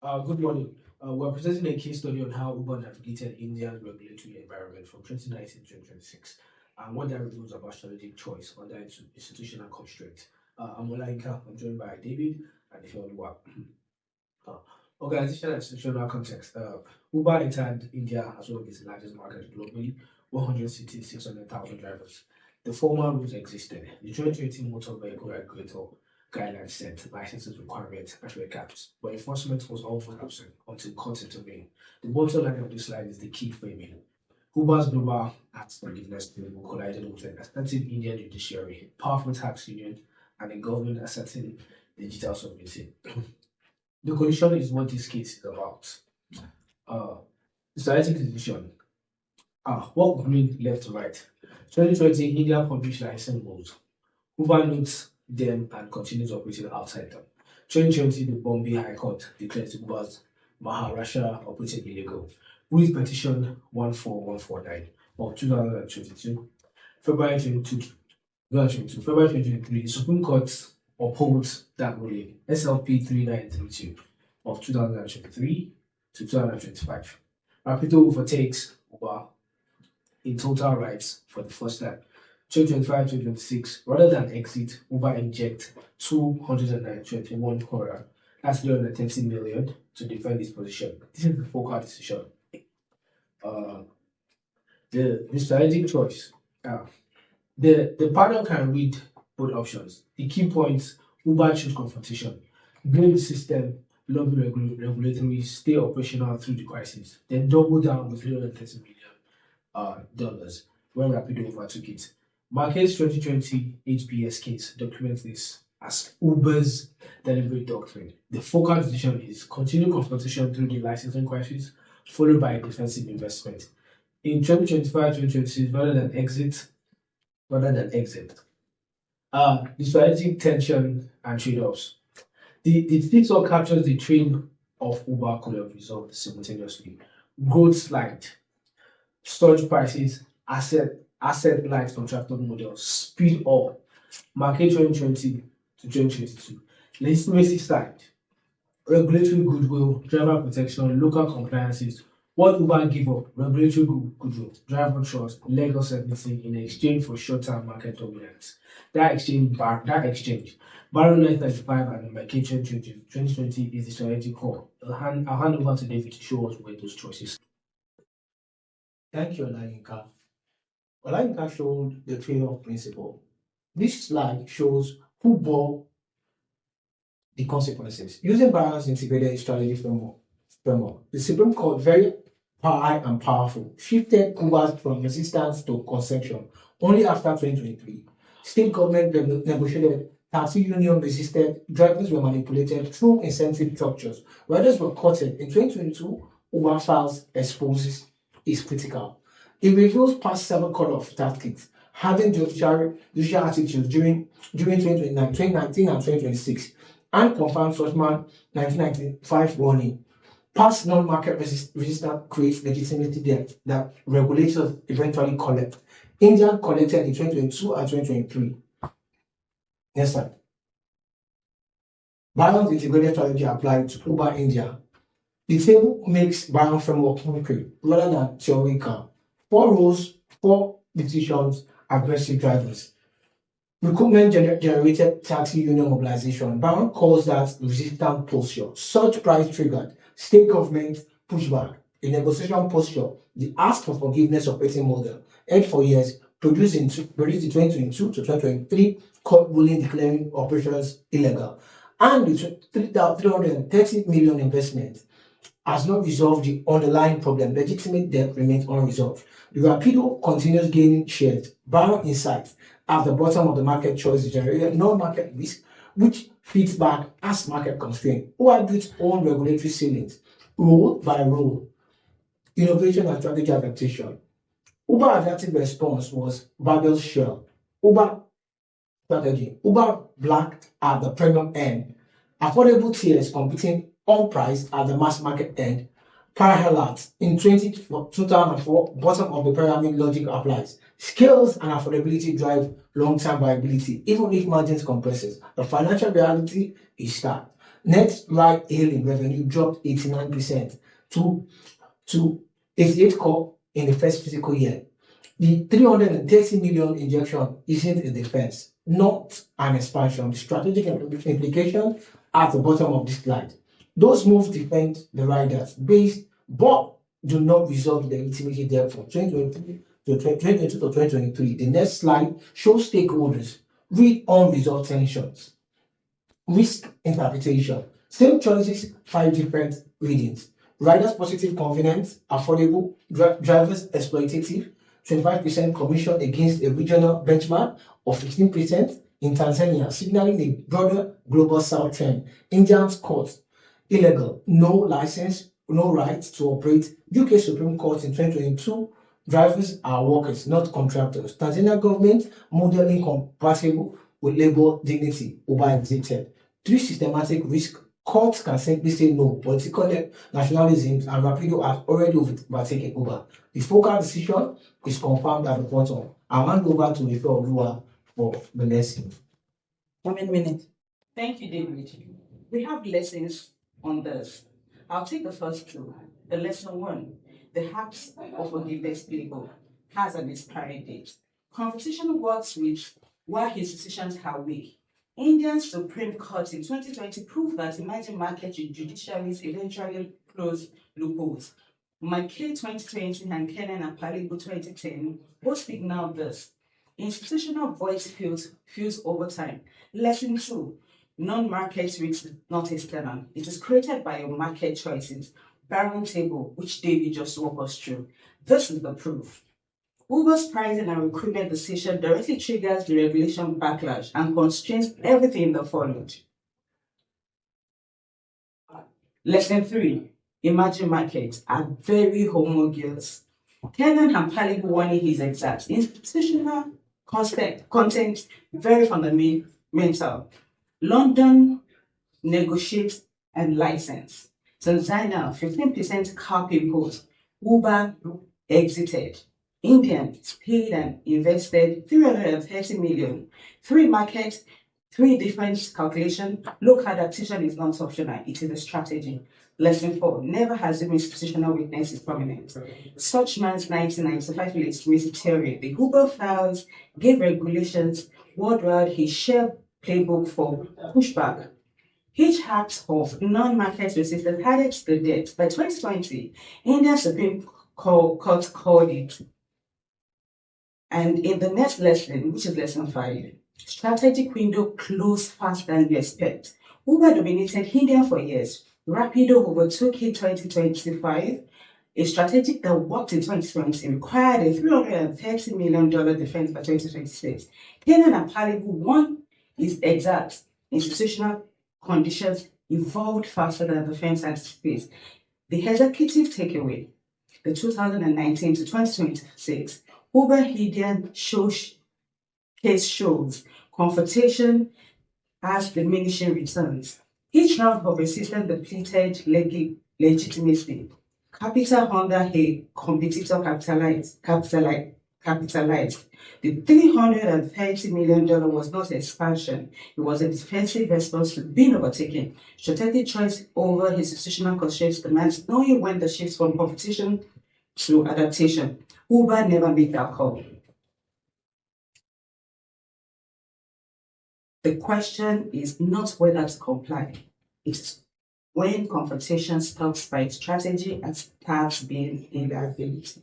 Good morning. We're presenting a case study on how Uber navigated India's regulatory environment from 2019 to 2026 and what that reveals about strategic choice under institutional constraints. I'm Olainka. I'm joined by David and Ifeoluwa. Uh, Organizational and institutional context. Uber entered India as one of its largest markets globally, 100 cities, 600,000 drivers. The formal rules existed. The 2020 Motor Vehicle Regulator guidelines set licenses requirements and rate caps, but enforcement was often absent until courts intervened. The bottom line of this slide is the key framing. Uber's global tax forgiveness bill collided with an extensive Indian judiciary, powerful tax union, and a government asserting digital sovereignty. The collision is what this case is about. Uh, Strategic decision. What green left to right? 2020, India published license rules. Uber notes them and continues operating outside them. 2020, the Bombay High Court declared Uber's Maharashtra operating illegal. With petition 14149 of 2022, February 22, 2022, February 2023, the Supreme Court upholds that ruling, SLP 3932 of 2023 to 2025. Rapido overtakes Uber in total rights for the first time. 2025-2026, rather than exit, Uber inject 221 crore, that's 330 million, to defend its position. This is the focal decision. Uh, the strategic choice. The panel can read both options. The key points: Uber choose confrontation, build the system, lobby regulatory, stay operational through the crisis, then double down with 330 million dollars when Rapido overtook it. Market's 2020 HBS case documents this as Uber's deliberate doctrine. The focal decision is continue confrontation through the licensing crisis, followed by a defensive investment. In 2025-2026, rather than exit. The strategic tension and trade-offs. The seesaw captures the train of Uber could have resolved simultaneously. Growth slide, storage prices, asset light contractor models, speed up, market 2020 to 2022. Legitimacy side, regulatory goodwill, driver protection, local compliances. What Uber give up? Regulatory goodwill, driver trust, legal certainty in exchange for short-term market dominance. That exchange, Baron 935 and market 2020 is the strategic call. I'll hand over to David to show us where those choices. Thank you, Olayinka. Olayinka showed the trade-off principle. This slide shows who bore the consequences. Using Barron's integrated strategy framework, the Supreme Court, very high and powerful, shifted Uber from resistance to concession only after 2023. State government negotiated, taxi union resisted, drivers were manipulated through incentive structures. Riders were courted. In 2022, Uber files exposes is critical. It reveals past 7 cut-off tactics, having judicial attitudes during 2019 and 2026, and confirmed Sussman 1995 warning. Past non-market resistance creates legitimacy debt that regulators eventually collect. India collected in 2022 and 2023. Next slide. Barron's integrated strategy applied to Uber India. The table makes Barron framework concrete rather than theoretical. 4 rules, 4 decisions, aggressive drivers. Recruitment generated taxi union mobilization. Barron calls that resistant posture. Such price triggered state government pushback. A negotiation posture, the ask for forgiveness operating model, held for years, produced in 2022 to 2023 court ruling declaring operations illegal. And the 330 million investment has not resolved the underlying problem. Legitimate debt remains unresolved. The Rapido continues gaining shares. Barron insights at the bottom of the market choice generated no market risk, which feeds back as market constraint. Uber built own regulatory ceilings, rule by rule, innovation and strategy adaptation. Uber adaptive response was Babel Shell. Uber strategy. Uber Black at the premium end. Affordable tiers competing on price at the mass market end. Parallel in 2004, bottom of the pyramid logic applies. Scales and affordability drive long-term viability, even if margins compresses. The financial reality is stark. Net ride-hailing revenue dropped 89% to 88 crore in the first fiscal year. The 330 million injection isn't a defense, not an expansion. The strategic implication at the bottom of this slide. Those moves defend the riders based, but do not resolve the legitimacy there from 2023 to 2022 to 2023. The next slide shows stakeholders read unresolved tensions. Risk interpretation. Same choices, 5 different readings. Riders positive confidence, affordable, drivers exploitative, 25% commission against a regional benchmark of 15% in Tanzania, signaling a broader global south trend. Indians court, illegal, no license, no right to operate. UK Supreme Court in 2022, drivers are workers, not contractors. Tanzania government, model incompatible with labor dignity, Uber exempted. 3 systematic risk. Courts can simply say no. Political nationalism and Rapido have already overtaken Uber. The focal decision is confirmed at the bottom. I'll hand over to Ife Olua for the lesson. 1 minute. Thank you, David. We have lessons on this. I'll take the first two. The lesson 1, the hacks of forgiveness playbook has an expiry date. Competition works with what institutions are weak. Indian Supreme Court in 2020 proved that emerging market judiciaries eventually close loopholes. McKay 2020 and Kennan and Palibu 2010 both speak now of this. Institutional voice fuels over time. Lesson 2, non-market risk, not external. It is created by your market choices. Barron table, which David just walked us through. This is the proof. Uber's pricing and recruitment decision directly triggers the regulation backlash and constrains everything that followed. Lesson 3, emerging markets are very homogeneous. Kennan and Palibu warning his exact. Institutional content very fundamental. London negotiates and license. Tanzania 15% cap impose. Uber exited. Indian paid and invested 330 million. 3 markets, 3 different calculations. Local adaptation is not optional, it is a strategy. Lesson 4, never assume institutional weakness is prominent. Suchman's 1995 legitimacy theory, the Google files gave regulations worldwide his share playbook for pushback. Each act of non-market resistance added to the debt. By 2020, Indian Supreme Court called it. And in the next lesson, which is lesson 5, strategic window closed faster than you expect. Uber dominated India for years. Rapido overtook it 2025. A strategic that worked in 2020 required a $330 million defense by 2026. Kennan and Palibu, one is exact. Institutional conditions evolved faster than defense anticipates. The executive takeaway, the 2019 to 2026 Uber Indian case shows confrontation has diminishing returns. Each round of resistance depleted legitimacy. Capital under a competitor capitalized. The $330 million was not expansion. It was a defensive response to being overtaken. Strategic choice over institutional constraints demands knowing when the shift from competition to adaptation. Uber never made that call. The question is not whether to comply. It's when confrontation stops by strategy and starts being a liability.